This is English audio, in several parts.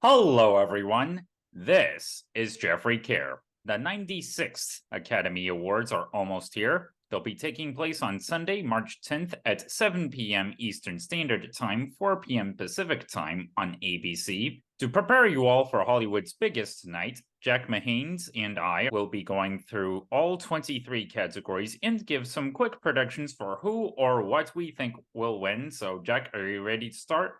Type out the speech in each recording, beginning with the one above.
Hello, everyone. This is Jeffrey Kerr. The 96th Academy Awards are almost here. They'll be taking place on Sunday, March 10th at 7 p.m. Eastern Standard Time, 4 p.m. Pacific Time on ABC. To prepare you all for Hollywood's biggest night, Jack Mahanes and I will be going through all 23 categories and give some quick predictions for who or what we think will win. So, Jack, are you ready to start?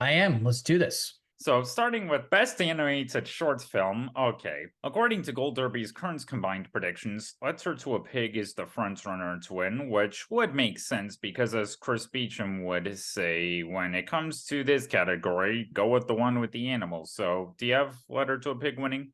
I am. Let's do this. So, starting with Best Animated Short Film, okay. According to Gold Derby's current combined predictions, Letter to a Pig is the frontrunner to win, which would make sense because, as Chris Beecham would say, when it comes to this category, go with the one with the animals. So, do you have Letter to a Pig winning?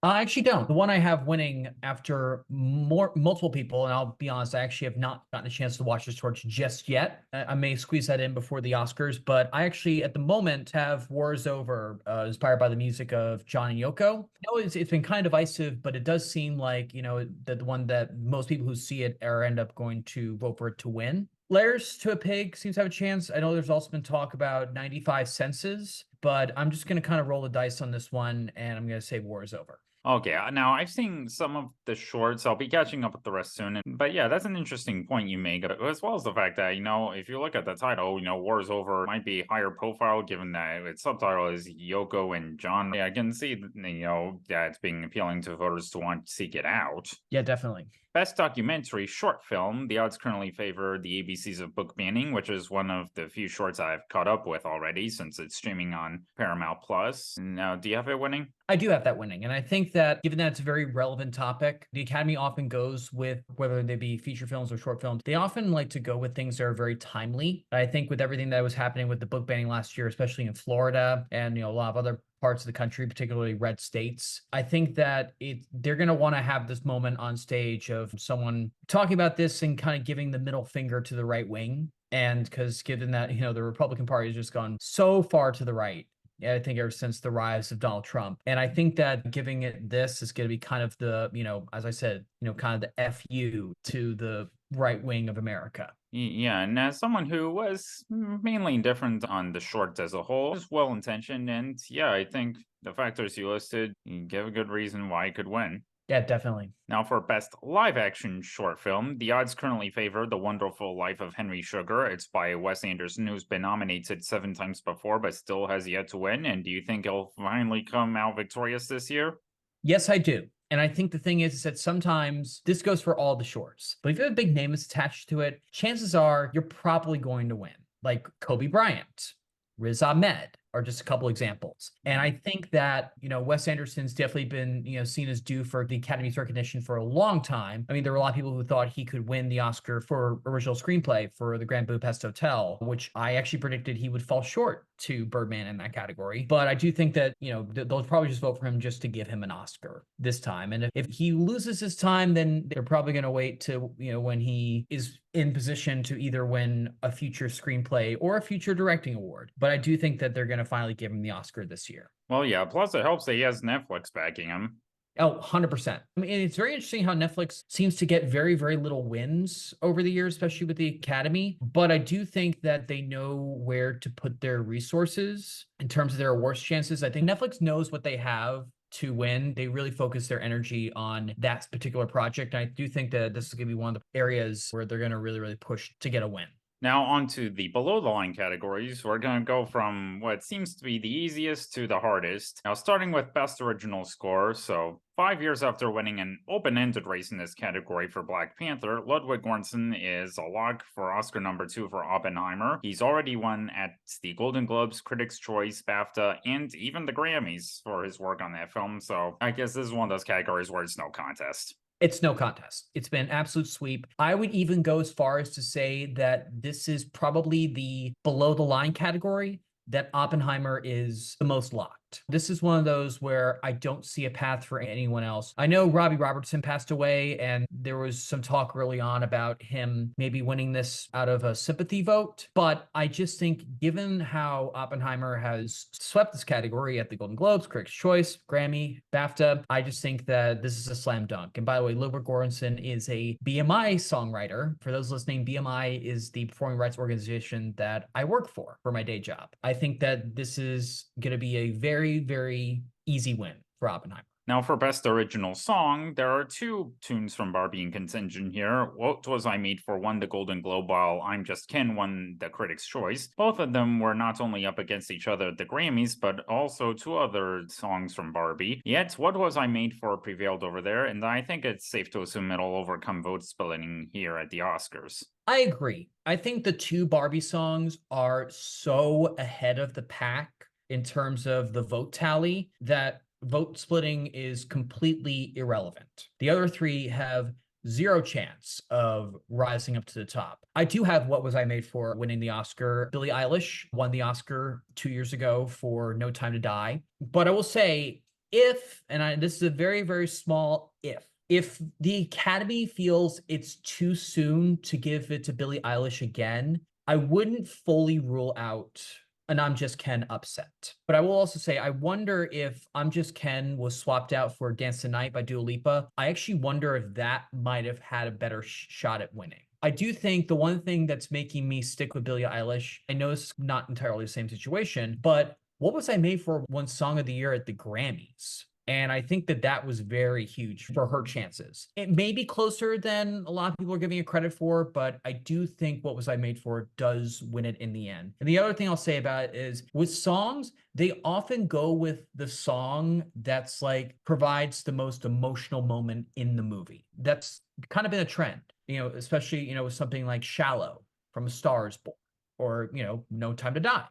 I actually don't. The one I have winning after multiple people, and I'll be honest, I actually have not gotten a chance to watch this torch just yet. I may squeeze that in before the Oscars, but I actually, at the moment, have War is Over, inspired by the music of John and Yoko. I know it's been kind of divisive, but it does seem like, that the one that most people who see it are end up going to vote for it to win. Layers to a Pig seems to have a chance. I know there's also been talk about 95 Senses, but I'm just going to kind of roll the dice on this one, and I'm going to say War is Over. Okay, now I've seen some of the shorts. I'll be catching up with the rest soon. But yeah, that's an interesting point you make, as well as the fact that, if you look at the title, War is Over might be higher profile given that its subtitle is Yoko and John. Yeah, I can see, that it's being appealing to voters to want to seek it out. Yeah, definitely. Best Documentary Short Film, the odds currently favor the ABCs of Book Banning, which is one of the few shorts I've caught up with already since it's streaming on Paramount Plus. Now, do you have it winning? I do have that winning. And I think that given that it's a very relevant topic, the Academy often goes with, whether they be feature films or short films, they often like to go with things that are very timely. I think with everything that was happening with the book banning last year, especially in Florida and, a lot of other parts of the country, particularly red states, I think that they're going to want to have this moment on stage of someone talking about this and kind of giving the middle finger to the right wing. And because given that, the Republican Party has just gone so far to the right, I think ever since the rise of Donald Trump. And I think that giving it this is going to be kind of the, as I said, kind of the FU to the right wing of America. Yeah, and as someone who was mainly indifferent on the short as a whole, is well intentioned, and yeah, I think the factors you listed give a good reason why it could win. Yeah, definitely. Now, for Best Live Action Short Film, the odds currently favor The Wonderful Life of Henry Sugar. It's by Wes Anderson, who's been nominated 7 times before, but still has yet to win. And do you think he'll finally come out victorious this year? Yes, I do. And I think the thing is that sometimes this goes for all the shorts, but if you have a big name that's attached to it, chances are you're probably going to win. Like Kobe Bryant, Riz Ahmed are just a couple examples. And I think that, Wes Anderson's definitely been, seen as due for the Academy's recognition for a long time. I mean, there were a lot of people who thought he could win the Oscar for original screenplay for The Grand Budapest Hotel, which I actually predicted he would fall short to Birdman in that category. But I do think that, they'll probably just vote for him just to give him an Oscar this time. And if he loses his time, then they're probably going to wait to, when he is in position to either win a future screenplay or a future directing award. But I do think that they're going to finally give him the Oscar this year. Well, yeah, plus it helps that he has Netflix backing him. Oh, 100%. I mean, it's very interesting how Netflix seems to get very, very little wins over the years, especially with the Academy. But I do think that they know where to put their resources in terms of their awards chances. I think Netflix knows what they have to win. They really focus their energy on that particular project. And I do think that this is going to be one of the areas where they're going to really, really push to get a win. Now, on to the below the line categories. We're going to go from what seems to be the easiest to the hardest. Now, starting with Best Original Score. So, 5 years after winning an open-ended race in this category for Black Panther, Ludwig Göransson is a lock for Oscar #2 for Oppenheimer. He's already won at the Golden Globes, Critics' Choice, BAFTA, and even the Grammys for his work on that film. So, I guess this is one of those categories where it's no contest. It's no contest. It's been an absolute sweep. I would even go as far as to say that this is probably the below the line category that Oppenheimer is the most locked. This is one of those where I don't see a path for anyone else. I know Robbie Robertson passed away, and there was some talk early on about him maybe winning this out of a sympathy vote. But I just think given how Oppenheimer has swept this category at the Golden Globes, Critics' Choice, Grammy, BAFTA, I just think that this is a slam dunk. And by the way, Ludwig Göransson is a BMI songwriter. For those listening, BMI is the performing rights organization that I work for my day job. I I think that this is going to be a very, very easy win for Oppenheimer. Now, for Best Original Song, there are two tunes from Barbie in contention here. What Was I Made For won the Golden Globe, while I'm Just Ken won the Critics' Choice. Both of them were not only up against each other at the Grammys, but also two other songs from Barbie. Yet, What Was I Made For prevailed over there, and I think it's safe to assume it'll overcome vote splitting here at the Oscars. I agree. I think the two Barbie songs are so ahead of the pack in terms of the vote tally that vote splitting is completely irrelevant. The other three have zero chance of rising up to the top. I do have What Was I Made For winning the Oscar. Billie Eilish won the Oscar 2 years ago for No Time to Die. But I will say, this is a very, very small if the Academy feels it's too soon to give it to Billie Eilish again, I wouldn't fully rule out an I'm Just Ken upset. But I will also say, I wonder if I'm Just Ken was swapped out for Dance the Night by Dua Lipa. I actually wonder if that might have had a better shot at winning. I do think the one thing that's making me stick with Billie Eilish, I know it's not entirely the same situation, but What Was I Made For won Song of the Year at the Grammys. And I think that that was very huge for her chances. It may be closer than a lot of people are giving it credit for, but I do think What Was I Made For does win it in the end. And the other thing I'll say about it is with songs, they often go with the song that's like provides the most emotional moment in the movie. That's kind of been a trend, especially, with something like Shallow from A Star Is Born or, No Time to Die,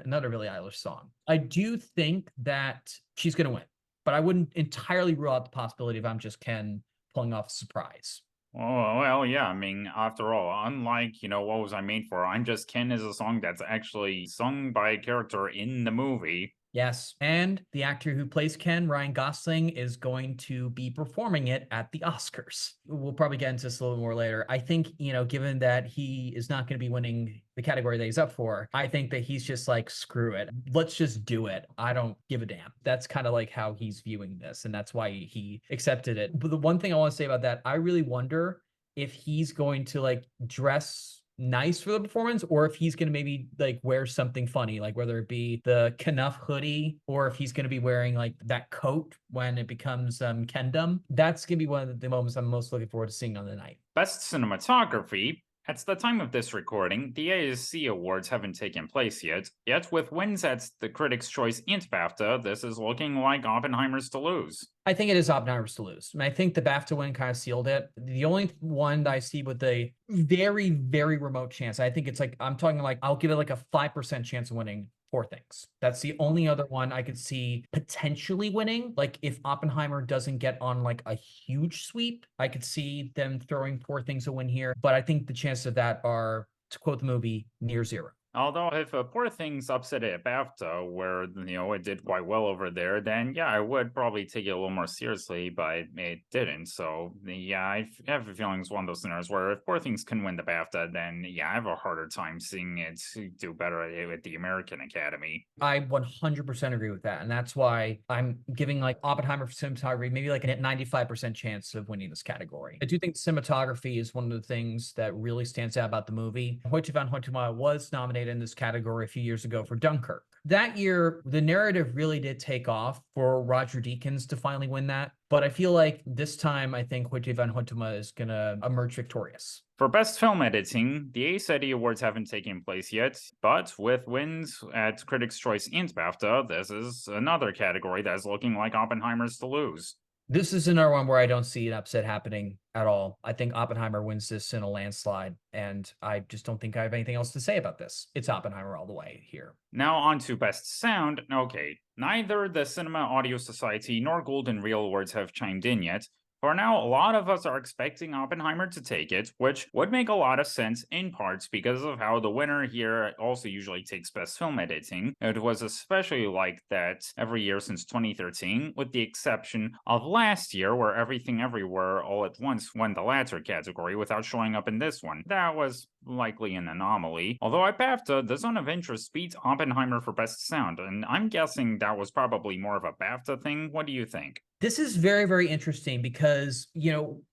another Billie Eilish song. I do think that she's going to win. But I wouldn't entirely rule out the possibility of I'm Just Ken pulling off a surprise. Oh, well, yeah, I mean, after all, unlike, What Was I Made For, I'm Just Ken is a song that's actually sung by a character in the movie. Yes, and the actor who plays Ken, Ryan Gosling, is going to be performing it at the Oscars. We'll probably get into this a little more later. I think, given that he is not going to be winning the category that he's up for, I think that he's just like, screw it. Let's just do it. I don't give a damn. That's kind of like how he's viewing this, and that's why he accepted it. But the one thing I want to say about that, I really wonder if he's going to like dress nice for the performance, or if he's going to maybe like wear something funny, like whether it be the Knuff hoodie, or if he's going to be wearing like that coat when it becomes Kendom. That's going to be one of the moments I'm most looking forward to seeing on the night. Best Cinematography. At the time of this recording, the ASC Awards haven't taken place yet with wins at the Critics' Choice and BAFTA, this is looking like Oppenheimer's to lose. I think it is Oppenheimer's to lose. I think the BAFTA win kind of sealed it. The only one that I see with a very, very remote chance, I think it's like, I'm talking like, I'll give it like a 5% chance of winning, Poor Things. That's the only other one I could see potentially winning. Like if Oppenheimer doesn't get on like a huge sweep, I could see them throwing Poor Things a win here. But I think the chances of that are, to quote the movie, near zero. Although if Poor Things upset it at BAFTA, where, it did quite well over there, then yeah, I would probably take it a little more seriously, but it didn't. So yeah, I have a feeling it's one of those scenarios where if Poor Things can win the BAFTA, then yeah, I have a harder time seeing it do better at the American Academy. I 100% agree with that. And that's why I'm giving like Oppenheimer for cinematography, maybe like a 95% chance of winning this category. I do think cinematography is one of the things that really stands out about the movie. Hoyte van Hoytema was nominated in this category a few years ago for Dunkirk. That year, the narrative really did take off for Roger Deakins to finally win that. But I feel like this time, I think Hoyte van Hoytema is going to emerge victorious. For Best Film Editing, the ACEDI Awards haven't taken place yet, but with wins at Critics' Choice and BAFTA, this is another category that's looking like Oppenheimer's to lose. This is another one where I don't see an upset happening at all. I think Oppenheimer wins this in a landslide, and I just don't think I have anything else to say about this. It's Oppenheimer all the way here. Now on to Best Sound. Okay, neither the Cinema Audio Society nor Golden Reel Awards have chimed in yet. For now, a lot of us are expecting Oppenheimer to take it, which would make a lot of sense in parts because of how the winner here also usually takes Best Film Editing. It was especially like that every year since 2013, with the exception of last year where Everything Everywhere All at Once won the latter category without showing up in this one. That was likely an anomaly. Although at BAFTA, The Zone of Interest beat Oppenheimer for Best Sound, and I'm guessing that was probably more of a BAFTA thing. What do you think? This is very, very interesting because,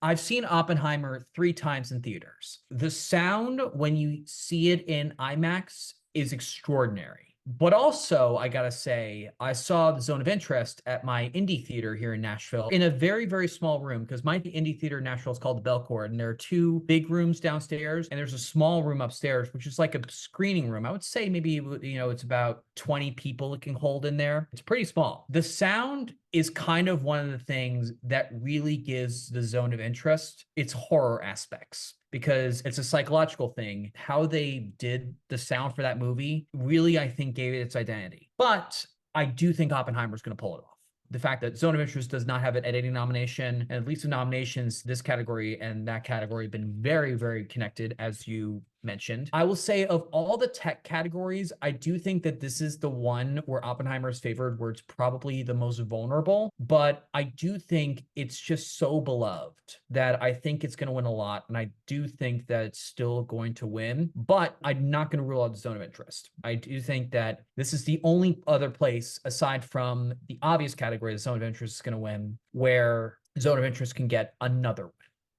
I've seen Oppenheimer 3 times in theaters. The sound, when you see it in IMAX, is extraordinary. But also, I gotta say, I saw The Zone of Interest at my indie theater here in Nashville in a very, very small room because my indie theater in Nashville is called the Belcourt, and there are two big rooms downstairs, and there's a small room upstairs, which is like a screening room. I would say maybe, it's about 20 people it can hold in there. It's pretty small. The sound is kind of one of the things that really gives The Zone of Interest its horror aspects, because it's a psychological thing. How they did the sound for that movie really, I think, gave it its identity. But I do think Oppenheimer's going to pull it off. The fact that Zone of Interest does not have an editing nomination, and at least the nominations, this category and that category have been very, very connected, as you mentioned. I will say, of all the tech categories, I do think that this is the one where Oppenheimer is favored, where it's probably the most vulnerable. But I do think it's just so beloved that I think it's going to win a lot. And I do think that it's still going to win, but I'm not going to rule out the Zone of Interest. I do think that this is the only other place, aside from the obvious category, the Zone of Interest is going to win, where Zone of Interest can get another win.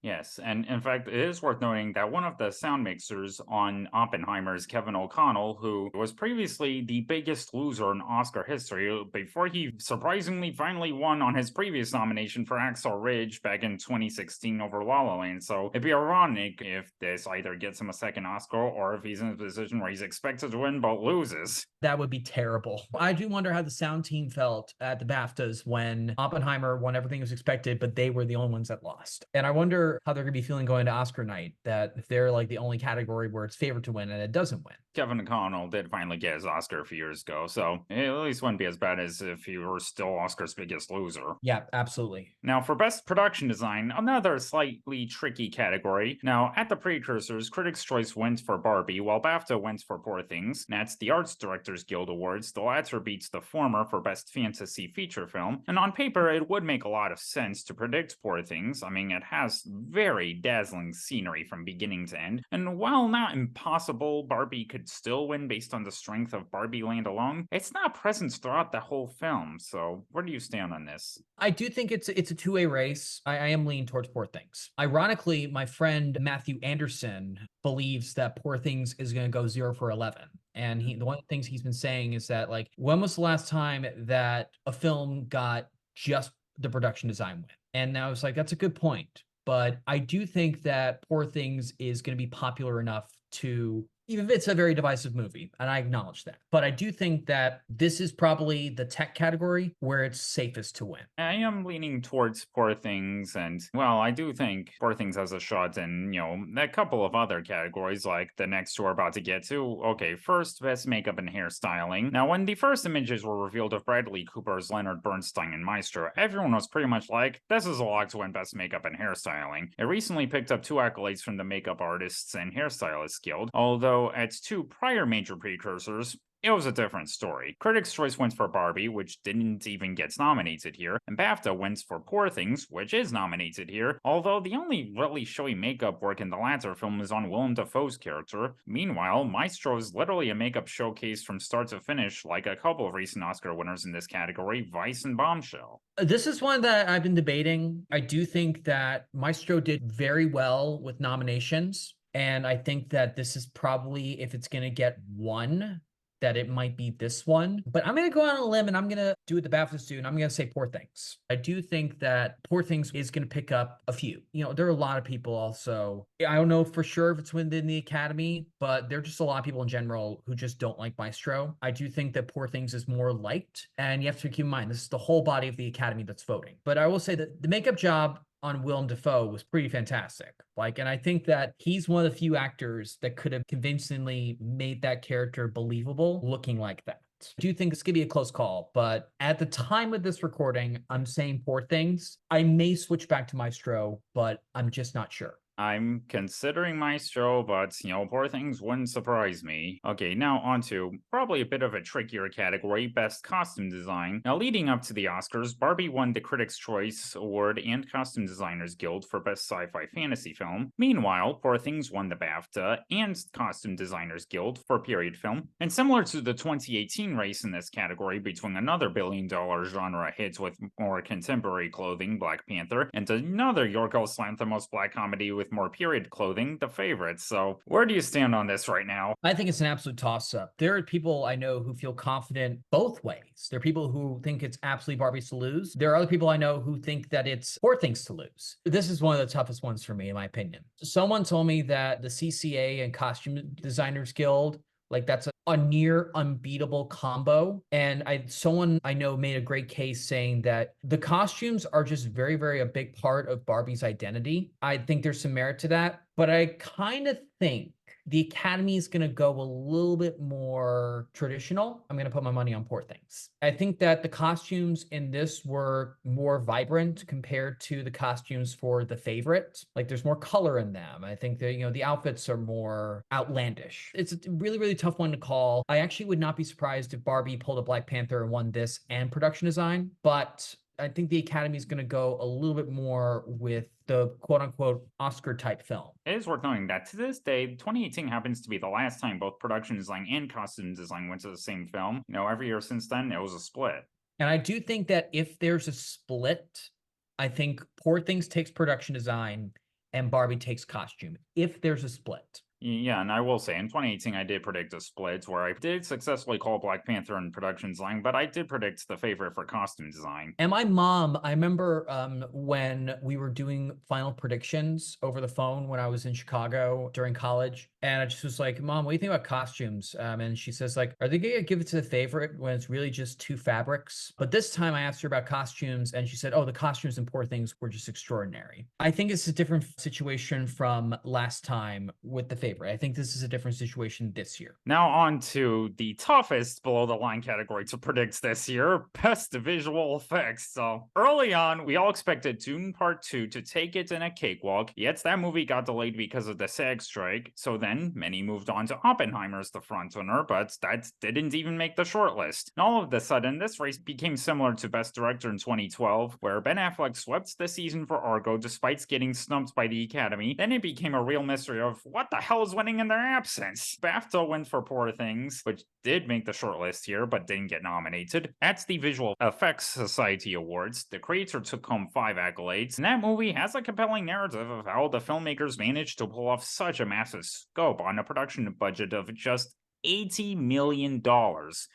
Yes, and in fact, it is worth noting that one of the sound mixers on Oppenheimer is Kevin O'Connell, who was previously the biggest loser in Oscar history before he surprisingly finally won on his previous nomination for Hacksaw Ridge back in 2016 over La La Land. So it'd be ironic if this either gets him a second Oscar or if he's in a position where he's expected to win but loses. That would be terrible. I do wonder how the sound team felt at the BAFTAs when Oppenheimer won everything was expected, but they were the only ones that lost. And I wonder how they're going to be feeling going to Oscar night, that if they're like the only category where it's favored to win and it doesn't win. Kevin O'Connell did finally get his Oscar a few years ago, so it at least wouldn't be as bad as if he were still Oscar's biggest loser. Yeah, absolutely. Now, for Best Production Design, another slightly tricky category. Now, at the precursors, Critics' Choice went for Barbie, while BAFTA went for Poor Things. That's the Arts Directors Guild Awards. The latter beats the former for Best Fantasy Feature Film. And on paper, it would make a lot of sense to predict Poor Things. I mean, it has very dazzling scenery from beginning to end. And while not impossible, Barbie could still win based on the strength of Barbie Land alone. It's not present throughout the whole film, so where do you stand on this? I do think it's a two-way race. I am leaning towards Poor Things. Ironically, my friend Matthew Anderson believes that Poor Things is going to go 0 for 11. And the one of the things he's been saying is that, like, when was the last time that a film got just the production design win? And I was like, that's a good point. But I do think that Poor Things is going to be popular enough to, even if it's a very divisive movie, and I acknowledge that. But I do think that this is probably the tech category where it's safest to win. I am leaning towards Poor Things, and, well, I do think Poor Things has a shot in, a couple of other categories, like the next two we're about to get to. Okay, first, Best Makeup and Hairstyling. Now, when the first images were revealed of Bradley Cooper's Leonard Bernstein in Maestro, everyone was pretty much like, this is a lock to win Best Makeup and Hairstyling. It recently picked up 2 accolades from the Makeup Artists and Hairstylists Guild, although at 2 prior major precursors, it was a different story. Critics' Choice went for Barbie, which didn't even get nominated here, and BAFTA went for Poor Things, which is nominated here, although the only really showy makeup work in the latter film is on Willem Dafoe's character. Meanwhile, Maestro is literally a makeup showcase from start to finish, like a couple of recent Oscar winners in this category, Vice and Bombshell. This is one that I've been debating. I do think that Maestro did very well with nominations, and I think that this is probably, if it's going to get one, that it might be this one. But I'm going to go out on a limb and I'm going to do what the BAFTAs do, and I'm going to say Poor Things. I do think that Poor Things is going to pick up a few. There are a lot of people also. I don't know for sure if it's within the Academy, but there are just a lot of people in general who just don't like Maestro. I do think that Poor Things is more liked, and you have to keep in mind, this is the whole body of the Academy that's voting. But I will say that the makeup job on Willem Dafoe was pretty fantastic. And I think that he's one of the few actors that could have convincingly made that character believable looking like that. I do think this could be a close call, but at the time of this recording, I'm saying Poor Things. I may switch back to Maestro, but I'm just not sure. I'm considering Maestro, but, Poor Things wouldn't surprise me. Okay, now on to probably a bit of a trickier category, Best Costume Design. Now, leading up to the Oscars, Barbie won the Critics' Choice Award and Costume Designers Guild for Best Sci-Fi Fantasy Film. Meanwhile, Poor Things won the BAFTA and Costume Designers Guild for Period Film. And similar to the 2018 race in this category between another billion-dollar genre hit with more contemporary clothing, Black Panther, and another Yorgos Lanthimos black comedy with with more period clothing, The Favorite. So where do you stand on this right now? I think it's an absolute toss-up. There are people I know who feel confident both ways. There are people who think it's absolutely Barbie's to lose. There are other people I know who think that it's Poor Things to lose. This is one of the toughest ones for me, in my opinion. Someone told me that the CCA and Costume Designers Guild, like that's a near unbeatable combo. And someone I know made a great case saying that the costumes are just very, very a big part of Barbie's identity. I think there's some merit to that, but I kind of think the Academy is going to go a little bit more traditional. I'm going to put my money on Poor Things. I think that the costumes in this were more vibrant compared to the costumes for The Favorite. Like there's more color in them. I think that, the outfits are more outlandish. It's a really, really tough one to call. I actually would not be surprised if Barbie pulled a Black Panther and won this and production design, but I think the Academy is going to go a little bit more with the quote unquote Oscar type film. It is worth noting that to this day, 2018 happens to be the last time both production design and costume design went to the same film. Every year since then, it was a split. And I do think that if there's a split, I think Poor Things takes production design and Barbie takes costume, if there's a split. Yeah, and I will say, in 2018, I did predict a split where I did successfully call Black Panther in production design, but I did predict The Favorite for costume design. And my mom, I remember when we were doing final predictions over the phone when I was in Chicago during college, and I just was like, Mom, what do you think about costumes? And she says, like, are they gonna give it to The Favorite when it's really just two fabrics? But this time I asked her about costumes, and she said, oh, the costumes in Poor Things were just extraordinary. I think it's a different situation from last time with The Favorite. I think this is a different situation this year. Now on to the toughest below the line category to predict this year, best visual effects. So early on, we all expected Dune Part 2 to take it in a cakewalk, yet that movie got delayed because of the SAG strike. So then many moved on to Oppenheimer as the frontrunner, but that didn't even make the shortlist. And all of a sudden, this race became similar to Best Director in 2012, where Ben Affleck swept the season for Argo despite getting snubbed by the Academy. Then it became a real mystery of what the hell is winning in their absence. BAFTA went for Poor Things, which did make the shortlist here, but didn't get nominated. At the Visual Effects Society Awards, the creator took home 5 accolades, and that movie has a compelling narrative of how the filmmakers managed to pull off such a massive scope on a production budget of just $80 million.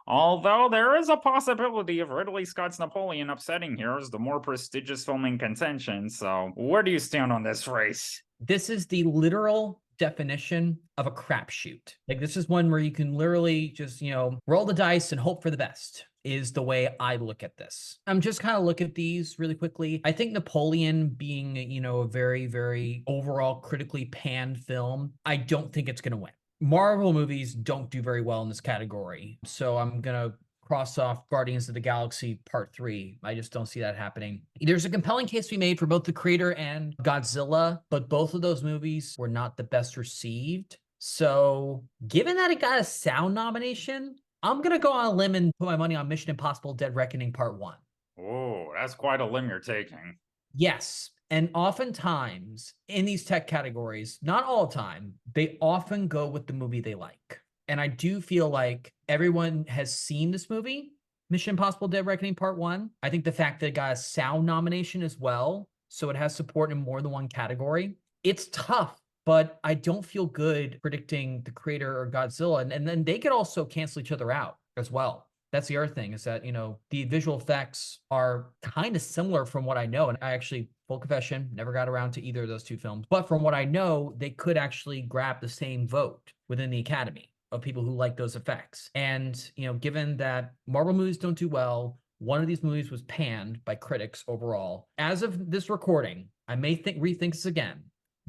Although there is a possibility of Ridley Scott's Napoleon upsetting here as the more prestigious film in contention, so where do you stand on this race? This is the literal definition of a crapshoot. Like this is one where you can literally just, roll the dice and hope for the best is the way I look at this. I'm just kind of look at these really quickly. I think Napoleon being, a very, very overall critically panned film, I don't think it's going to win. Marvel movies don't do very well in this category. So I'm going to cross off Guardians of the Galaxy Part 3. I just don't see that happening. There's a compelling case to be made for both the creator and Godzilla, but both of those movies were not the best received. So given that it got a sound nomination, I'm going to go on a limb and put my money on Mission Impossible Dead Reckoning Part 1. Oh, that's quite a limb you're taking. Yes. And oftentimes in these tech categories, not all the time, they often go with the movie they like. And I do feel like everyone has seen this movie, Mission Impossible Dead Reckoning Part 1. I think the fact that it got a sound nomination as well, so it has support in more than one category. It's tough, but I don't feel good predicting the creator or Godzilla. And then they could also cancel each other out as well. That's the other thing is that, the visual effects are kind of similar from what I know. And I actually, full confession, never got around to either of those two films. But from what I know, they could actually grab the same vote within the Academy of people who like those effects. And, given that Marvel movies don't do well, one of these movies was panned by critics overall. As of this recording, I may rethink this again,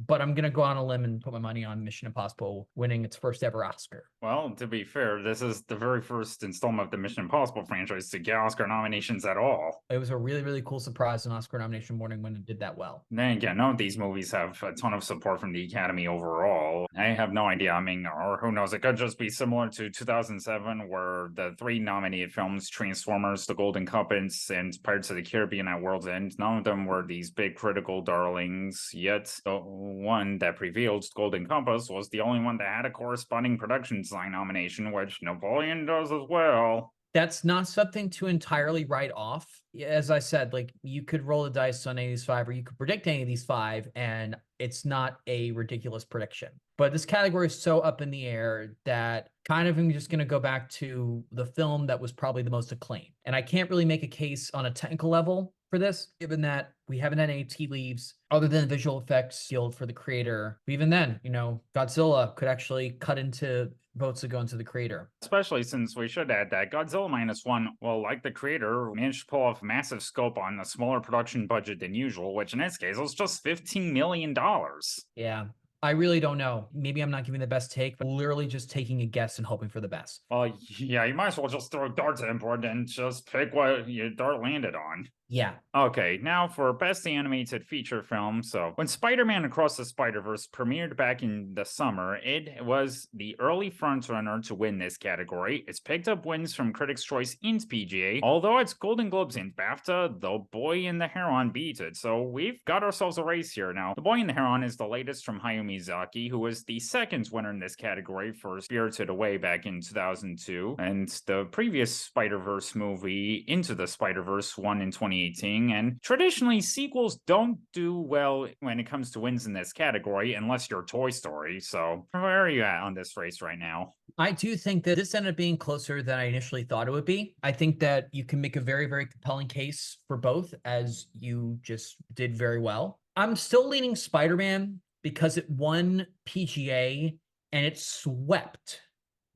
but I'm going to go on a limb and put my money on Mission Impossible winning its first ever Oscar. Well, to be fair, this is the very first installment of the Mission Impossible franchise to get Oscar nominations at all. It was a really, really cool surprise in Oscar nomination morning when it did that well. Then again, none of these movies have a ton of support from the Academy overall. I have no idea. I mean, or who knows, it could just be similar to 2007, where the 3 nominated films, Transformers, The Golden Compass, and Pirates of the Caribbean at World's End, none of them were these big critical darlings, yet the one that prevailed, Golden Compass, was the only one that had a corresponding production design nomination, which Napoleon does as well. That's not something to entirely write off. As I said, like you could roll the dice on any of these five, or you could predict any of these five, and it's not a ridiculous prediction. But this category is so up in the air that kind of I'm just going to go back to the film that was probably the most acclaimed. And I can't really make a case on a technical level for this, given that we haven't had any tea leaves other than the visual effects guild for the creator. But even then, Godzilla could actually cut into votes that go into the creator. Especially since we should add that Godzilla Minus One, well, like the creator, managed to pull off massive scope on a smaller production budget than usual, which in this case was just $15 million. Yeah. I really don't know. Maybe I'm not giving the best take, but literally just taking a guess and hoping for the best. Well, yeah, you might as well just throw darts at board and just pick what your dart landed on. Yeah. Okay, now for Best Animated Feature Film. So, when Spider-Man Across the Spider-Verse premiered back in the summer, it was the early frontrunner to win this category. It's picked up wins from Critics' Choice and PGA, although it's Golden Globes and BAFTA, The Boy and the Heron beat it. So, we've got ourselves a race here now. The Boy and the Heron is the latest from Hayao Miyazaki, who was the second winner in this category for Spirited Away back in 2002, and the previous Spider-Verse movie, Into the Spider-Verse, won in 2018. And traditionally, sequels don't do well when it comes to wins in this category, unless you're Toy Story. So, where are you at on this race right now? I do think that this ended up being closer than I initially thought it would be. I think that you can make a very, very compelling case for both, as you just did very well. I'm still leaning Spider-Man because it won PGA and it swept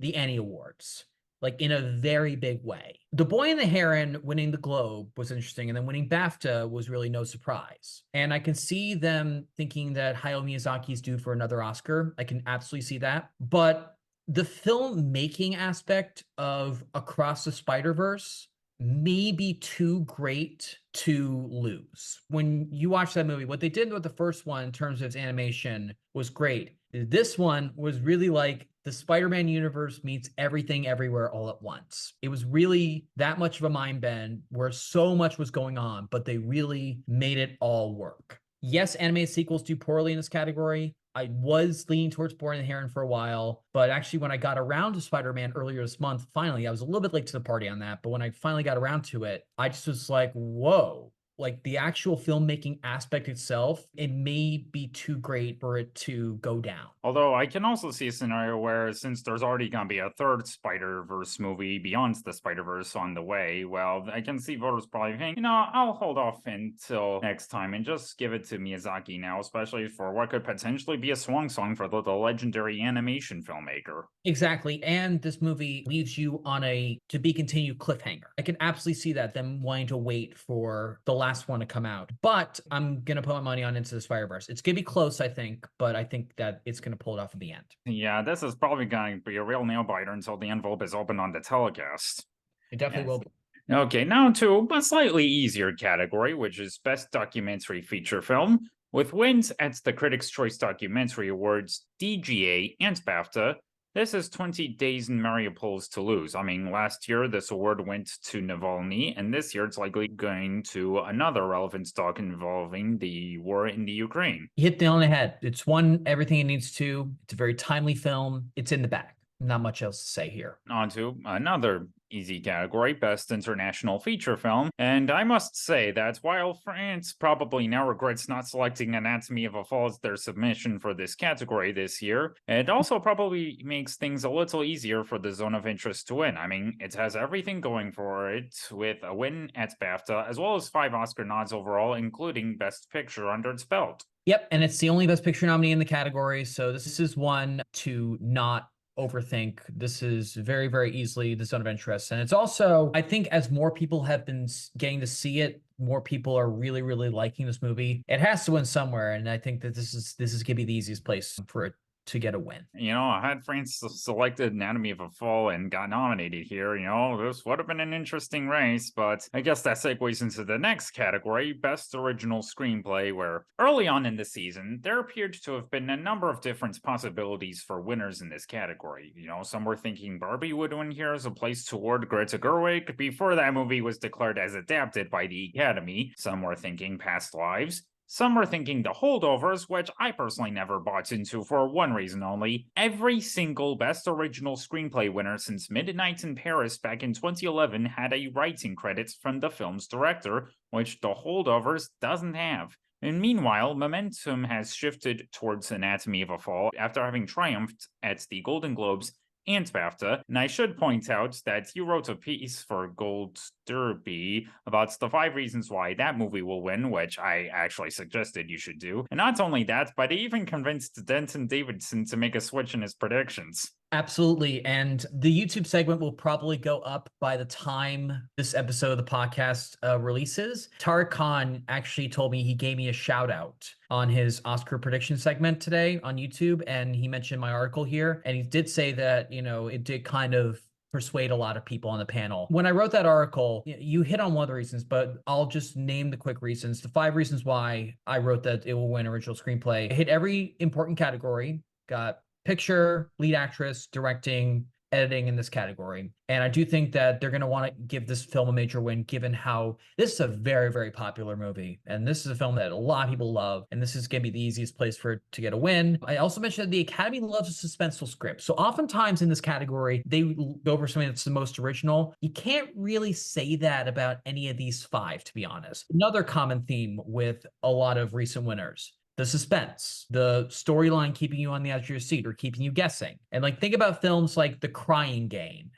the Annie Awards, like in a very big way. The Boy and the Heron winning the Globe was interesting, and then winning BAFTA was really no surprise. And I can see them thinking that Hayao Miyazaki is due for another Oscar. I can absolutely see that. But the filmmaking aspect of Across the Spider-Verse may be too great to lose. When you watch that movie, what they did with the first one in terms of its animation was great. This one was really like the Spider-Man universe meets everything everywhere all at once. It was really that much of a mind bend where so much was going on, but they really made it all work. Yes, animated sequels do poorly in this category. I was leaning towards Boy and the Heron for a while, but actually when I got around to Spider-Man earlier this month, finally, I was a little bit late to the party on that, but when I finally got around to it, I just was like, whoa. Like the actual filmmaking aspect itself, it may be too great for it to go down. Although I can also see a scenario where, since there's already going to be a third Spider-Verse movie, Beyond the Spider-Verse, on the way, well, I can see voters probably saying, I'll hold off until next time and just give it to Miyazaki now, especially for what could potentially be a swan song for the legendary animation filmmaker. Exactly. And this movie leaves you on a to be continued cliffhanger. I can absolutely see that, them wanting to wait for the last one to come out. But I'm going to put my money on Into the Spider-Verse. It's going to be close, I think, but I think that it's going to pull it off at the end. Yeah, this is probably going to be a real nail biter until the envelope is opened on the telecast. It definitely will be. Okay, now to a slightly easier category, which is Best Documentary Feature Film, with wins at the Critics' Choice Documentary Awards, DGA, and BAFTA. This is 20 Days in Mariupol's Toulouse. I mean, last year this award went to Navalny, and this year it's likely going to another relevant doc involving the war in the Ukraine. You hit the nail on the head. It's won everything it needs to. It's a very timely film. It's in the bag. Not much else to say here. On to another easy category, Best International Feature Film. And I must say that while France probably now regrets not selecting Anatomy of a Fall as their submission for this category this year, it also probably makes things a little easier for the Zone of Interest to win. I mean, it has everything going for it, with a win at BAFTA, as well as 5 Oscar nods overall, including Best Picture under its belt. Yep, and it's the only Best Picture nominee in the category, so this is one to not overthink. This is very, very easily the Zone of Interest. And it's also, I think, as more people have been getting to see it, more people are really, really liking this movie. It has to win somewhere, and I think that this is gonna be the easiest place for it to get a win. I had France selected Anatomy of a Fall and got nominated here. This would have been an interesting race, but I guess that segues into the next category, Best Original Screenplay, where early on in the season, there appeared to have been a number of different possibilities for winners in this category. Some were thinking Barbie would win here as a place toward Greta Gerwig before that movie was declared as adapted by the Academy. Some were thinking Past Lives. Some were thinking The Holdovers, which I personally never bought into for one reason only. Every single Best Original Screenplay winner since Midnight in Paris back in 2011 had a writing credit from the film's director, which The Holdovers doesn't have. And meanwhile, momentum has shifted towards Anatomy of a Fall after having triumphed at the Golden Globes and BAFTA. And I should point out that you wrote a piece for Gold Derby about the 5 reasons why that movie will win, which I actually suggested you should do. And not only that, but he even convinced Denton Davidson to make a switch in his predictions. Absolutely. And the YouTube segment will probably go up by the time this episode of the podcast releases. Tariq Khan actually told me, he gave me a shout out on his Oscar prediction segment today on YouTube. And he mentioned my article here. And he did say that, it did kind of persuade a lot of people on the panel. When I wrote that article, you hit on one of the reasons, but I'll just name the quick reasons. The 5 reasons why I wrote that it will win original screenplay. It hit every important category, got picture, lead actress, directing, editing in this category. And I do think that they're going to want to give this film a major win, given how this is a very, very popular movie. And this is a film that a lot of people love. And this is going to be the easiest place for it to get a win. I also mentioned that the Academy loves a suspenseful script. So oftentimes in this category, they go for something that's the most original. You can't really say that about any of these 5, to be honest. Another common theme with a lot of recent winners: the suspense, the storyline keeping you on the edge of your seat or keeping you guessing. And think about films like The Crying Game,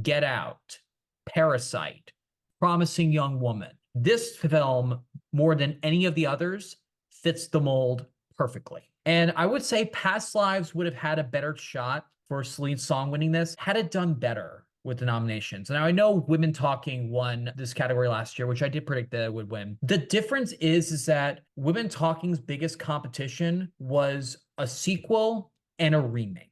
Get Out, Parasite, Promising Young Woman. This film, more than any of the others, fits the mold perfectly. And I would say Past Lives would have had a better shot for Celine Song winning this had it done better with the nominations. Now, I know Women Talking won this category last year, which I did predict that it would win. The difference is that Women Talking's biggest competition was a sequel and a remake.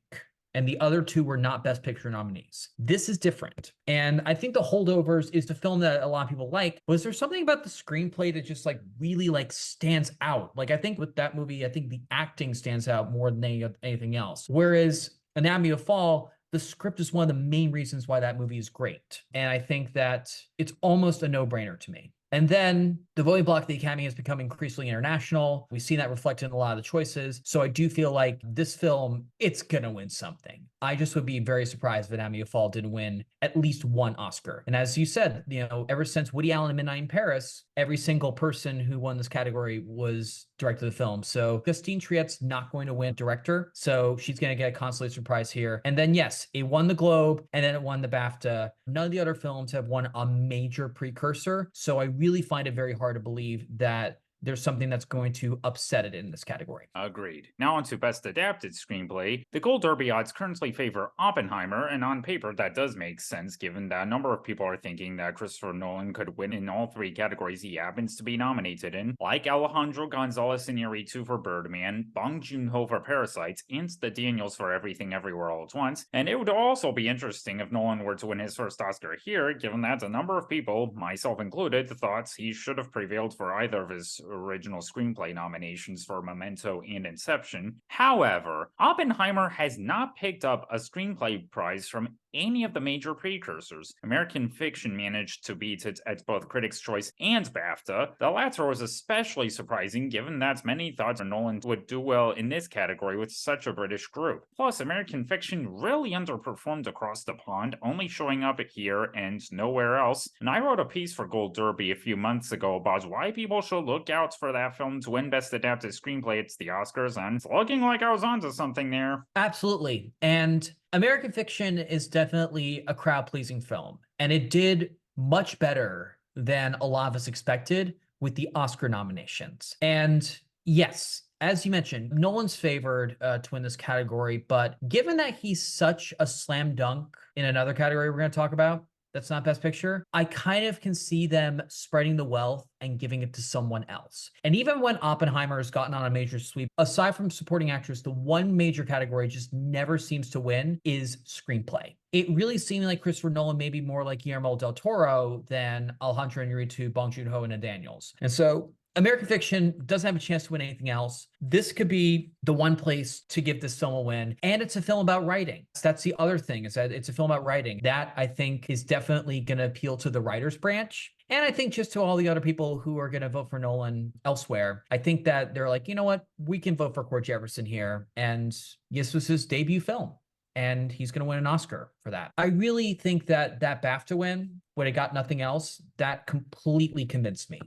And the other 2 were not Best Picture nominees. This is different. And I think The Holdovers is the film that a lot of people like. Was there something about the screenplay that just really stands out? I think with that movie, I think the acting stands out more than anything else. Whereas Anatomy of a Fall, the script is one of the main reasons why that movie is great. And I think that it's almost a no-brainer to me. And then the voting block of the Academy has become increasingly international. We've seen that reflected in a lot of the choices. So I do feel like this film, it's going to win something. I just would be very surprised if Anatomy of a Fall didn't win at least 1 Oscar. And as you said, ever since Woody Allen and Midnight in Paris, every single person who won this category was director of the film. So Justine Triet's not going to win director. So she's going to get a consolation prize here. And then, yes, it won the Globe and then it won the BAFTA. None of the other films have won a major precursor. So I really find it very hard to believe that there's something that's going to upset it in this category. Agreed. Now on to Best Adapted Screenplay. The Gold Derby odds currently favor Oppenheimer, and on paper that does make sense given that a number of people are thinking that Christopher Nolan could win in all 3 categories he happens to be nominated in, like Alejandro Gonzalez Iñárritu for Birdman, Bong Joon-ho for Parasite, and the Daniels for Everything Everywhere All at Once. And it would also be interesting if Nolan were to win his first Oscar here, given that a number of people, myself included, thought he should have prevailed for either of his original screenplay nominations for Memento and Inception. However, Oppenheimer has not picked up a screenplay prize from any of the major precursors. American Fiction managed to beat it at both Critics' Choice and BAFTA. The latter was especially surprising given that many thought Nolan would do well in this category with such a British group. Plus, American Fiction really underperformed across the pond, only showing up here and nowhere else. And I wrote a piece for Gold Derby a few months ago about why people should look out for that film to win Best Adapted Screenplay at the Oscars, and it's looking like I was onto something there. Absolutely. And American Fiction is definitely a crowd-pleasing film, and it did much better than a lot of us expected with the Oscar nominations. And yes, as you mentioned, Nolan's favored to win this category, but given that he's such a slam dunk in another category we're going to talk about, that's not Best Picture, I kind of can see them spreading the wealth and giving it to someone else. And even when Oppenheimer has gotten on a major sweep, aside from supporting actress, the one major category just never seems to win is screenplay. It really seemed like Christopher Nolan may be more like Guillermo del Toro than Alejandro Iñárritu, Bong Joon-ho, and Daniels. And so American Fiction doesn't have a chance to win anything else. This could be the one place to give this film a win. And it's a film about writing. That's the other thing, is that it's a film about writing. That, I think, is definitely going to appeal to the writer's branch. And I think just to all the other people who are going to vote for Nolan elsewhere, I think that they're like, you know what? We can vote for Cord Jefferson here. And this was his debut film. And he's going to win an Oscar for that. I really think that that BAFTA win, when it got nothing else, that completely convinced me.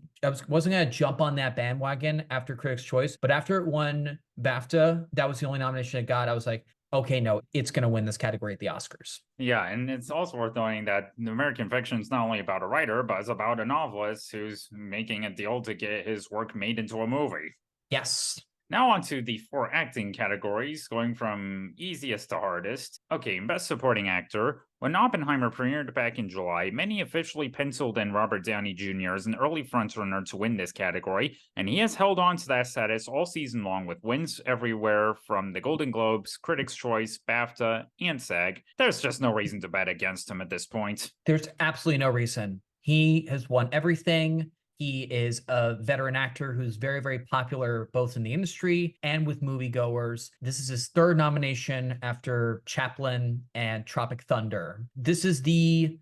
Wasn't going to jump on that bandwagon after Critics' Choice, but after it won BAFTA, that was the only nomination it got. I was like, okay, no, it's going to win this category at the Oscars. Yeah, and it's also worth noting that American Fiction is not only about a writer, but it's about a novelist who's making a deal to get his work made into a movie. Yes. Now on to the 4 acting categories, going from easiest to hardest. Okay, Best Supporting Actor. When Oppenheimer premiered back in July, many officially penciled in Robert Downey Jr. as an early frontrunner to win this category, and he has held on to that status all season long with wins everywhere from the Golden Globes, Critics' Choice, BAFTA, and SAG. There's just no reason to bet against him at this point. There's absolutely no reason. He has won everything. He is a veteran actor who's very, very popular both in the industry and with moviegoers. This is his 3rd nomination after Chaplin and Tropic Thunder. This is the,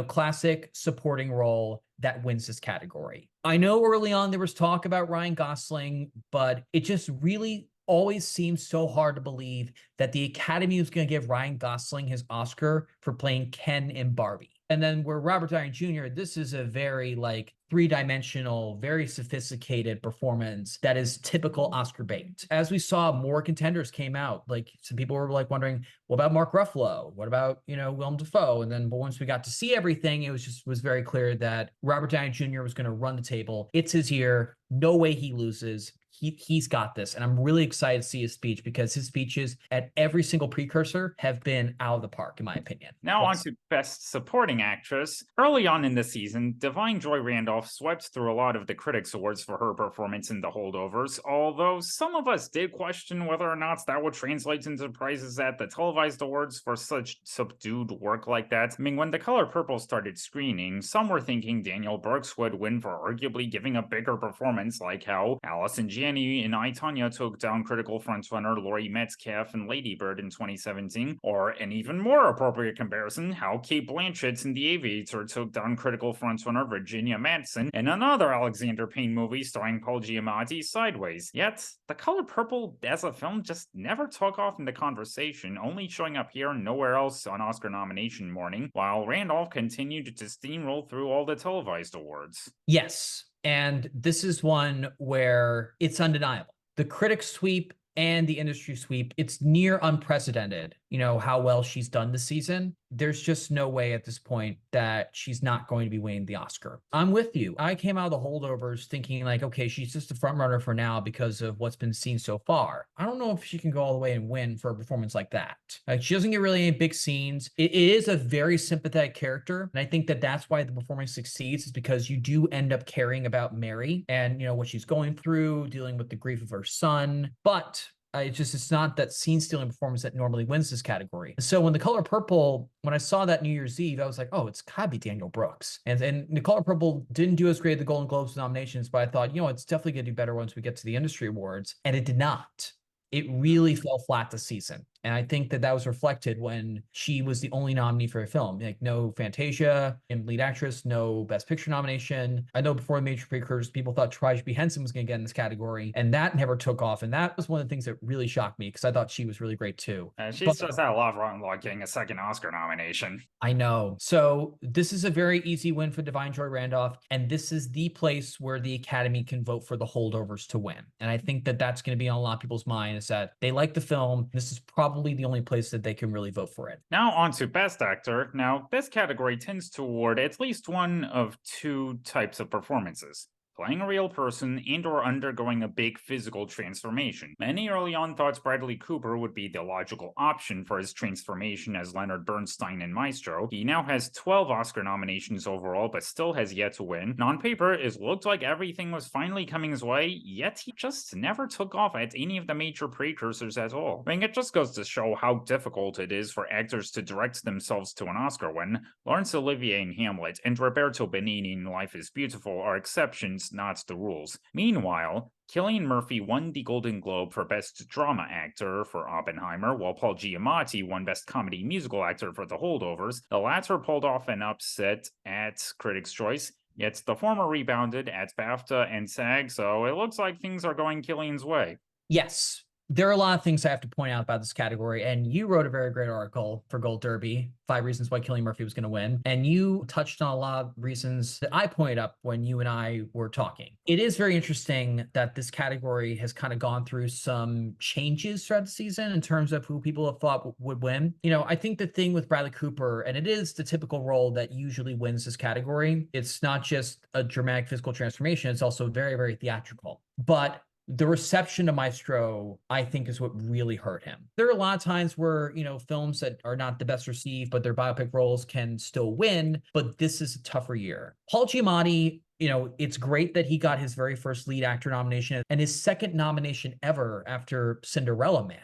classic supporting role that wins this category. I know early on there was talk about Ryan Gosling, but it just really always seems so hard to believe that the Academy was going to give Ryan Gosling his Oscar for playing Ken in Barbie. And then where Robert Downey Jr., this is a very 3-dimensional, very sophisticated performance that is typical Oscar bait. As we saw, more contenders came out. Some people were wondering, what about Mark Ruffalo? What about, Willem Dafoe? And then, but once we got to see everything, it was very clear that Robert Downey Jr. was going to run the table. It's his year. No way he loses. He's got this. And I'm really excited to see his speech because his speeches at every single precursor have been out of the park, in my opinion. Now on to Best Supporting Actress. Early on in the season, Divine Joy Randolph swept through a lot of the Critics' Awards for her performance in The Holdovers, although some of us did question whether or not that would translate into prizes at the televised awards for such subdued work like that. I mean, when The Color Purple started screening, some were thinking Daniel Brooks would win for arguably giving a bigger performance, like how Allison Janney in I, Tonya took down critical frontrunner Laurie Metcalf in Lady Bird in 2017, or an even more appropriate comparison, how Kate Blanchett in The Aviator took down critical frontrunner Virginia Madsen in another Alexander Payne movie starring Paul Giamatti, Sideways. Yet, The Color Purple as a film just never took off in the conversation, only showing up here and nowhere else on Oscar nomination morning, while Randolph continued to steamroll through all the televised awards. Yes. And this is one where it's undeniable. The critics sweep and the industry sweep, it's near unprecedented, how well she's done this season. There's just no way at this point that she's not going to be winning the Oscar. I'm with you. I came out of The Holdovers thinking okay, she's just a front runner for now because of what's been seen so far. I don't know if she can go all the way and win for a performance like that. She doesn't get really any big scenes. It is a very sympathetic character. And I think that that's why the performance succeeds, is because you do end up caring about Mary and, what she's going through, dealing with the grief of her son. But it's not that scene stealing performance that normally wins this category. So when The Color Purple, when I saw that New Year's Eve, I was like, oh, it's gotta be Daniel Brooks. And The Color Purple didn't do as great at the Golden Globes nominations, but I thought, it's definitely gonna do better once we get to the industry awards. And it did not. It really fell flat this season. And I think that was reflected when she was the only nominee for a film. No Fantasia and lead actress, no Best Picture nomination. I know before the major precursors, people thought Taraji P. Henson was going to get in this category, and that never took off. And that was one of the things that really shocked me because I thought she was really great too. She's just had a lot of run luck getting a second Oscar nomination. I know. So this is a very easy win for Divine Joy Randolph, and this is the place where the Academy can vote for The Holdovers to win. And I think that that's going to be on a lot of people's mind, is that they like the film. This is probably the only place that they can really vote for it. Now on to Best Actor. Now, this category tends to award at least one of 2 types of performances: playing a real person and or undergoing a big physical transformation. Many early on thought Bradley Cooper would be the logical option for his transformation as Leonard Bernstein in Maestro. He now has 12 Oscar nominations overall, but still has yet to win. And on paper, it looked like everything was finally coming his way, yet he just never took off at any of the major precursors at all. I mean, it just goes to show how difficult it is for actors to direct themselves to an Oscar win. Laurence Olivier in Hamlet and Roberto Benigni in Life is Beautiful are exceptions, not the rules. Meanwhile, Cillian Murphy won the Golden Globe for Best Drama Actor for Oppenheimer, while Paul Giamatti won Best Comedy Musical Actor for The Holdovers. The latter pulled off an upset at Critics' Choice. Yet the former rebounded at BAFTA and SAG, so it looks like things are going Killian's way. Yes, there are a lot of things I have to point out about this category, and you wrote a very great article for Gold Derby, 5 reasons why Cillian Murphy was going to win, and you touched on a lot of reasons that I pointed up when you and I were talking. It is very interesting that this category has kind of gone through some changes throughout the season in terms of who people have thought would win. You know, I think the thing with Bradley Cooper, and it is the typical role that usually wins this category, it's not just a dramatic physical transformation, it's also very, very theatrical. But the reception to Maestro, I think, is what really hurt him. There are a lot of times where, you know, films that are not the best received, but their biopic roles can still win, but this is a tougher year. Paul Giamatti, you know, it's great that he got his very first lead actor nomination and his second nomination ever after Cinderella Man,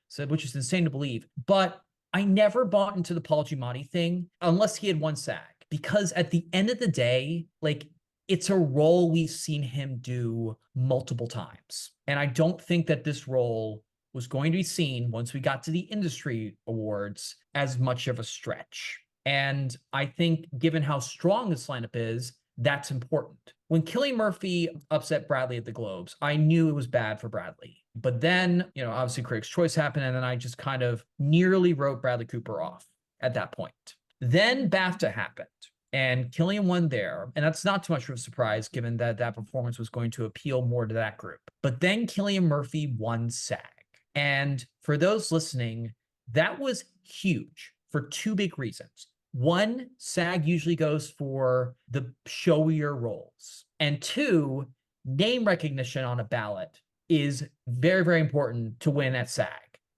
so, which is insane to believe. But I never bought into the Paul Giamatti thing unless he had won SAG, because at the end of the day, like, it's a role we've seen him do multiple times. And I don't think that this role was going to be seen once we got to the industry awards as much of a stretch. And I think given how strong this lineup is, that's important. When Cillian Murphy upset Bradley at the Globes, I knew it was bad for Bradley. But then, you know, obviously Critics' Choice happened, and then I just kind of nearly wrote Bradley Cooper off at that point. Then BAFTA happened. And Cillian won there. And that's not too much of a surprise, given that that performance was going to appeal more to that group. But then Cillian Murphy won SAG. And for those listening, that was huge for 2 big reasons. One, SAG usually goes for the showier roles. And 2, name recognition on a ballot is very, very important to win at SAG.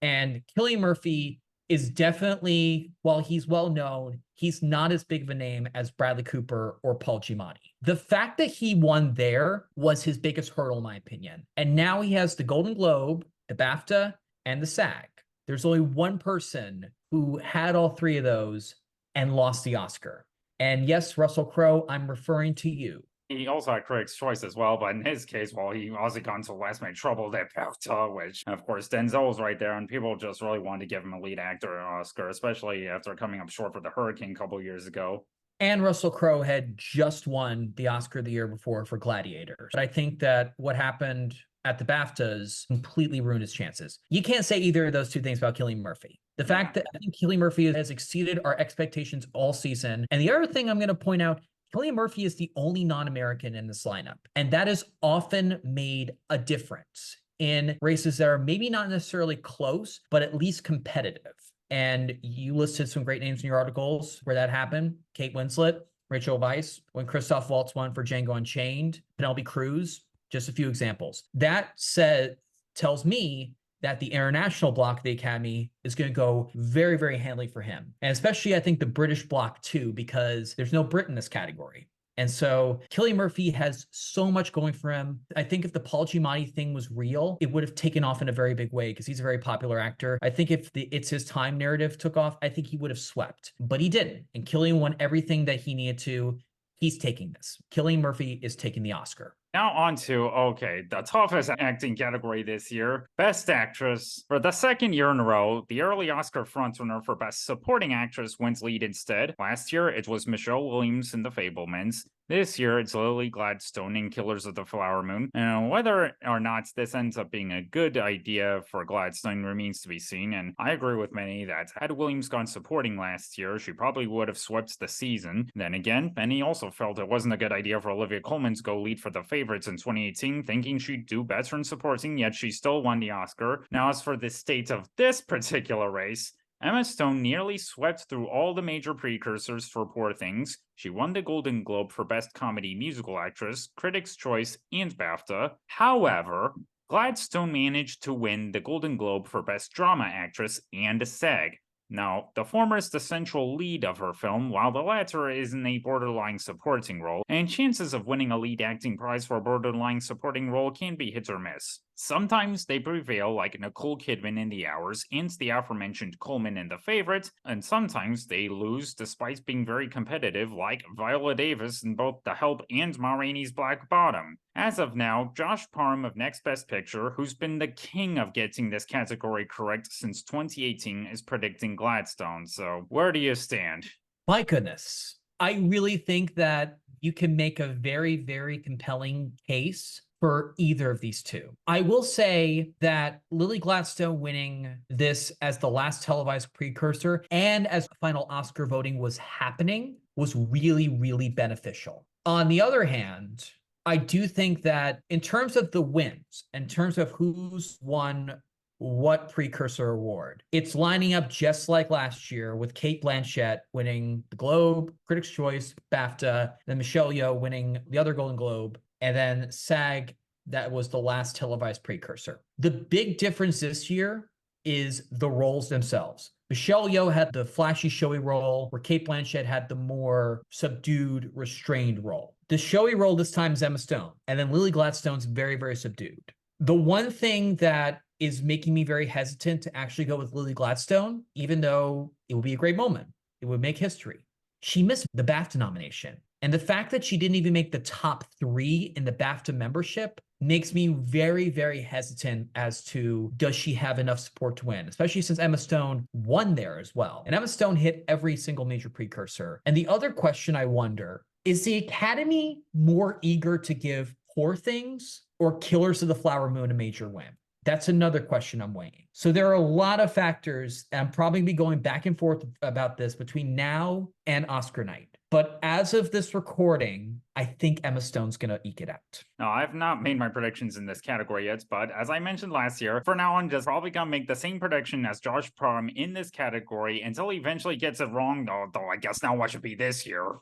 And Cillian Murphy is definitely, while he's well known, he's not as big of a name as Bradley Cooper or Paul Giamatti. The fact that he won there was his biggest hurdle, in my opinion. And now he has the Golden Globe, the BAFTA, and the SAG. There's only one person who had all 3 of those and lost the Oscar. And yes, Russell Crowe, I'm referring to you. He also had Critics' Choice as well, but in his case, well, he also got into last minute trouble at BAFTA, which, of course, Denzel was right there, and people just really wanted to give him a lead actor Oscar, especially after coming up short for The Hurricane a couple years ago. And Russell Crowe had just won the Oscar the year before for Gladiator. But I think that what happened at the BAFTAs completely ruined his chances. You can't say either of those 2 things about Cillian Murphy. The fact that I think Cillian Murphy has exceeded our expectations all season. And the other thing I'm going to point out, Cillian Murphy is the only non-American in this lineup, and that has often made a difference in races that are maybe not necessarily close, but at least competitive. And you listed some great names in your articles where that happened. Kate Winslet, Rachel Weisz, when Christoph Waltz won for Django Unchained, Penelope Cruz, just a few examples. That said, tells me that the international block of the Academy is going to go very, very handily for him. And especially, I think, the British block, too, because there's no Brit in this category. And so Cillian Murphy has so much going for him. I think if the Paul Giamatti thing was real, it would have taken off in a very big way because he's a very popular actor. I think if the It's His Time narrative took off, I think he would have swept. But he didn't. And Cillian won everything that he needed to. He's taking this. Cillian Murphy is taking the Oscar. Now on to, okay, the toughest acting category this year, Best Actress. For the 2nd year in a row, the early Oscar frontrunner for Best Supporting Actress wins lead instead. Last year, it was Michelle Williams in The Fabelmans. This year, it's Lily Gladstone in Killers of the Flower Moon. And whether or not this ends up being a good idea for Gladstone remains to be seen, and I agree with many that had Williams gone supporting last year, she probably would have swept the season. Then again, many also felt it wasn't a good idea for Olivia Colman to go lead for The Favorites in 2018, thinking she'd do better in supporting, yet she still won the Oscar. Now, as for the state of this particular race, Emma Stone nearly swept through all the major precursors for Poor Things. She won the Golden Globe for Best Comedy Musical Actress, Critics' Choice, and BAFTA. However, Gladstone managed to win the Golden Globe for Best Drama Actress and a SAG. Now, the former is the central lead of her film, while the latter is in a borderline supporting role, and chances of winning a lead acting prize for a borderline supporting role can be hit or miss. Sometimes they prevail, like Nicole Kidman in The Hours and the aforementioned Coleman in The Favorite, and sometimes they lose despite being very competitive, like Viola Davis in both The Help and Ma Rainey's Black Bottom. As of now, Josh Parham of Next Best Picture, who's been the king of getting this category correct since 2018, is predicting Gladstone, so where do you stand? My goodness. I really think that you can make a very, very compelling case for either of these two. I will say that Lily Gladstone winning this as the last televised precursor and as final Oscar voting was happening was really, really beneficial. On the other hand, I do think that in terms of the wins, in terms of who's won what precursor award, it's lining up just like last year with Kate Blanchett winning the Globe, Critics' Choice, BAFTA, then Michelle Yeoh winning the other Golden Globe, and then SAG, that was the last televised precursor. The big difference this year is the roles themselves. Michelle Yeoh had the flashy, showy role, where Kate Blanchett had the more subdued, restrained role. The showy role this time is Emma Stone, and then Lily Gladstone's very, very subdued. The one thing that is making me very hesitant to actually go with Lily Gladstone, even though it would be a great moment, it would make history. She missed the BAFTA nomination. And the fact that she didn't even make the top 3 in the BAFTA membership makes me very, very hesitant as to, does she have enough support to win, especially since Emma Stone won there as well. And Emma Stone hit every single major precursor. And the other question I wonder, is the Academy more eager to give Poor Things or Killers of the Flower Moon a major win? That's another question I'm weighing. So there are a lot of factors. I'm probably be going back and forth about this between now and Oscar night. But as of this recording, I think Emma Stone's going to eke it out. No, I've not made my predictions in this category yet, but as I mentioned last year, for now I'm just probably gonna make the same prediction as Josh Prum in this category until he eventually gets it wrong, though I guess now what should be this year.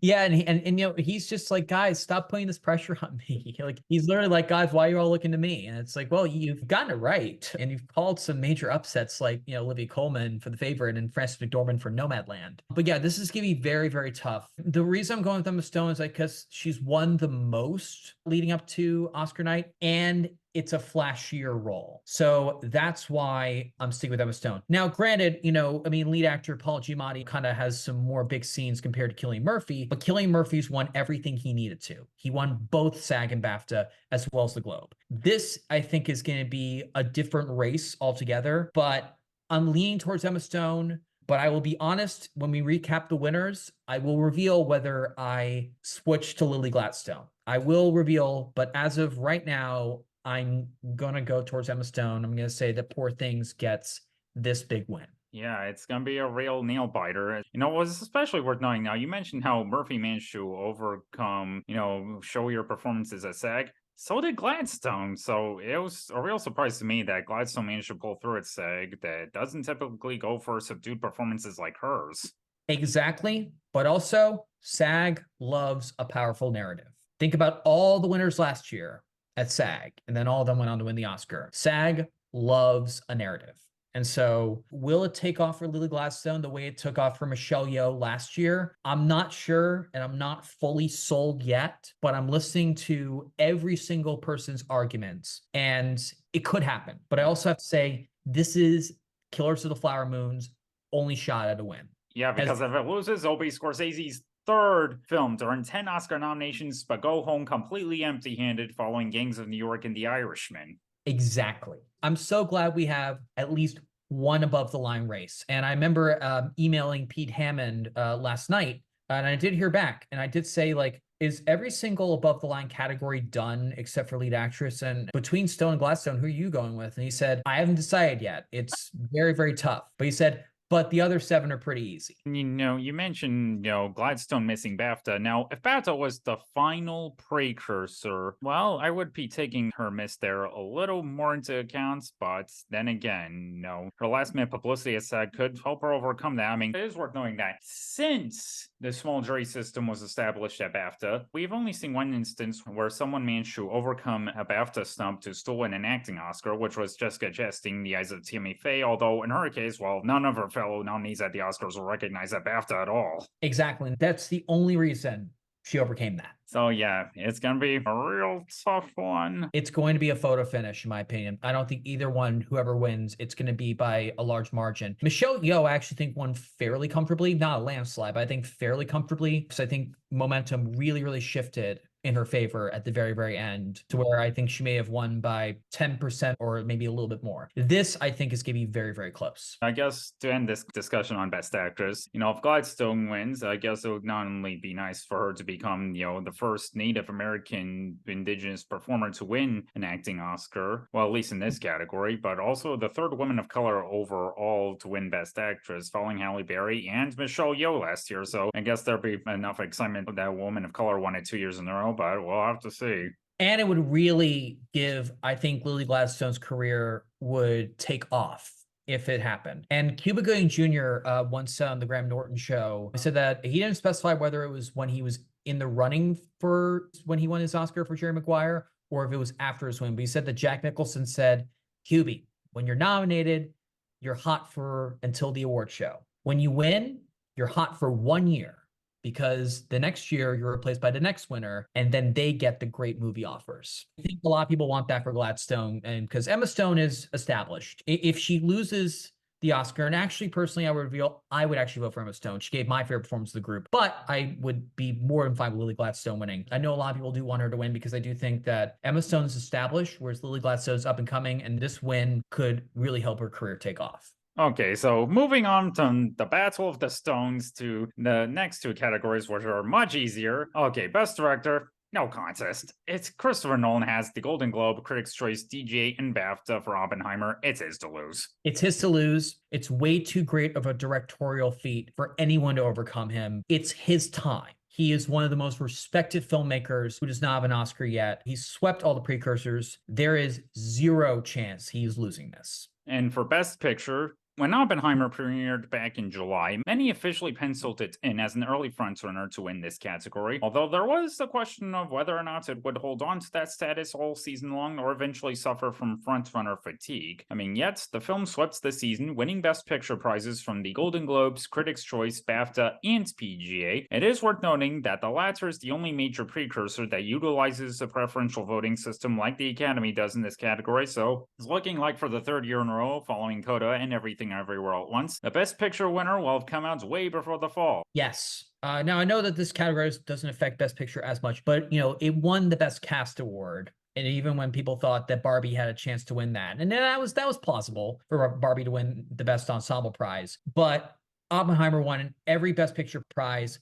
Yeah, and you know, he's just like, guys, stop putting this pressure on me. Like, he's literally like, guys, why are you all looking to me? And it's like, well, you've gotten it right. And you've called some major upsets like, you know, Olivia Colman for The Favorite and Frances McDormand for Nomadland. But yeah, this is gonna be very, very tough. The reason I'm going with Emma Stone is like, because she's won the most leading up to Oscar night, and it's a flashier role. So that's why I'm sticking with Emma Stone. Now, granted, you know, I mean, lead actor Paul Giamatti kind of has some more big scenes compared to Cillian Murphy, but Cillian Murphy's won everything he needed to. He won both SAG and BAFTA as well as the Globe. This, I think, is going to be a different race altogether, but I'm leaning towards Emma Stone. But I will be honest, when we recap the winners, I will reveal whether I switch to Lily Gladstone. I will reveal, but as of right now, I'm going to go towards Emma Stone. I'm going to say that Poor Things gets this big win. Yeah, it's gonna be a real nail biter. You know, what's especially worth knowing now, you mentioned how Murphy managed to overcome, you know, showier performances at SAG. So did Gladstone. So it was a real surprise to me that Gladstone managed to pull through at SAG that doesn't typically go for subdued performances like hers. Exactly. But also, SAG loves a powerful narrative. Think about all the winners last year at SAG, and then all of them went on to win the Oscar. SAG loves a narrative. And so will it take off for Lily Gladstone the way it took off for Michelle Yeoh last year? I'm not sure, and I'm not fully sold yet, but I'm listening to every single person's arguments, and it could happen. But I also have to say, this is Killers of the Flower Moon's only shot at a win. Yeah, because if it loses, it'll be Scorsese's 3rd film to earn 10 Oscar nominations, but go home completely empty-handed following Gangs of New York and The Irishman. Exactly. I'm so glad we have at least one above the line race. And I remember emailing Pete Hammond last night, and I did hear back, and I did say, like, is every single above the line category done except for lead actress? And between Stone and Gladstone, who are you going with? And he said, I haven't decided yet. It's very, very tough. But he said, but the other 7 are pretty easy. You know, you mentioned, you know, Gladstone missing BAFTA. Now, if BAFTA was the final precursor, well, I would be taking her miss there a little more into account, but then again, you know, her last minute publicity at SAG could help her overcome that. I mean, it is worth knowing that since the small jury system was established at BAFTA, we've only seen one instance where someone managed to overcome a BAFTA snub to still win an acting Oscar, which was Jessica Chastain in the eyes of Tammy Faye, although in her case, well, none of her fellow nominees at the Oscars will recognize that BAFTA at all. Exactly. That's the only reason she overcame that. So yeah, it's going to be a real tough one. It's going to be a photo finish, in my opinion. I don't think either one, whoever wins, it's going to be by a large margin. Michelle Yeoh, I actually think won fairly comfortably, not a landslide, but I think fairly comfortably, because I think momentum really, really shifted in her favor at the very, very end, to where I think she may have won by 10% or maybe a little bit more. This, I think, is going to be very, very close. I guess to end this discussion on Best Actress, if Gladstone wins, I guess it would not only be nice for her to become, the first Native American Indigenous performer to win an acting Oscar, well, at least in this category, but also the third woman of color overall to win Best Actress, following Halle Berry and Michelle Yeoh last year. So I guess there'll be enough excitement that a woman of color won it 2 years in a row, but we'll have to see. And it would really give, I think, Lily Gladstone's career would take off if it happened. And Cuba Gooding Jr. Once said on the Graham Norton show, he said that he didn't specify whether it was when he was in the running for when he won his Oscar for Jerry Maguire or if it was after his win. But he said that Jack Nicholson said, Hubie, when you're nominated, you're hot for until the award show. When you win, you're hot for 1 year, because the next year you're replaced by the next winner, and then they get the great movie offers. I think a lot of people want that for Gladstone, and because Emma Stone is established. If she loses the Oscar, and actually personally I would actually vote for Emma Stone. She gave my favorite performance of the group, but I would be more than fine with Lily Gladstone winning. I know a lot of people do want her to win because I do think that Emma Stone's established, whereas Lily Gladstone's up and coming, and this win could really help her career take off. Okay, so moving on from the Battle of the Stones to the next two categories, which are much easier. Okay, Best Director, no contest. It's Christopher Nolan has the Golden Globe, Critics' Choice, DJ, and BAFTA for Oppenheimer. It's his to lose. It's his to lose. It's way too great of a directorial feat for anyone to overcome him. It's his time. He is one of the most respected filmmakers who does not have an Oscar yet. He's swept all the precursors. There is zero chance he's losing this. And for Best Picture, when Oppenheimer premiered back in July, many officially penciled it in as an early frontrunner to win this category, although there was the question of whether or not it would hold on to that status all season long or eventually suffer from frontrunner fatigue. Yet the film swept the season, winning Best Picture prizes from the Golden Globes, Critics' Choice, BAFTA, and PGA. It is worth noting that the latter is the only major precursor that utilizes a preferential voting system like the Academy does in this category, so it's looking like for the third year in a row, following Coda and Everything Everywhere at Once, the Best Picture winner will have come out way before the fall. Yes. Now I know that this category doesn't affect Best Picture as much, but it won the Best Cast award. And even when people thought that Barbie had a chance to win that, and that was plausible for Barbie to win the Best Ensemble prize, but Oppenheimer won every Best Picture prize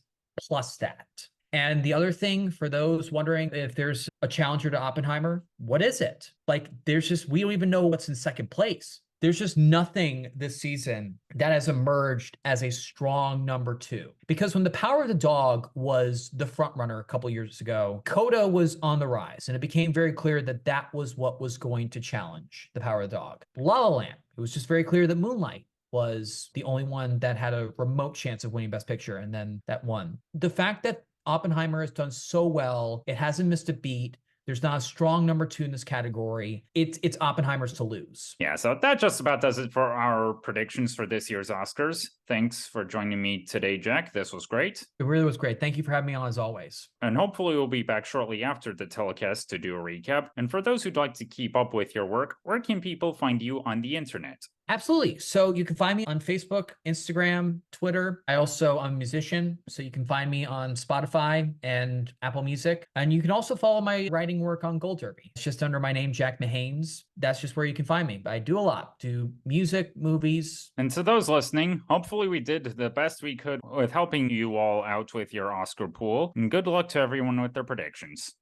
plus that. And the other thing, for those wondering if there's a challenger to Oppenheimer, what is it? We don't even know what's in second place. There's just nothing this season that has emerged as a strong number two. Because when The Power of the Dog was the frontrunner a couple years ago, Coda was on the rise, and it became very clear that that was what was going to challenge The Power of the Dog. La La Land, it was just very clear that Moonlight was the only one that had a remote chance of winning Best Picture, and then that won. The fact that Oppenheimer has done so well, it hasn't missed a beat. There's not a strong number two in this category. It's Oppenheimer's to lose. Yeah, so that just about does it for our predictions for this year's Oscars. Thanks for joining me today, Jack. This was great. It really was great. Thank you for having me on as always. And hopefully we'll be back shortly after the telecast to do a recap. And for those who'd like to keep up with your work, where can people find you on the internet? Absolutely. So you can find me on Facebook, Instagram, Twitter. I'm a musician, so you can find me on Spotify and Apple Music. And you can also follow my writing work on Gold Derby. It's just under my name, Jack Mahanes. That's just where you can find me. I do a lot. Do music, movies. And to those listening, hopefully we did the best we could with helping you all out with your Oscar pool. And good luck to everyone with their predictions.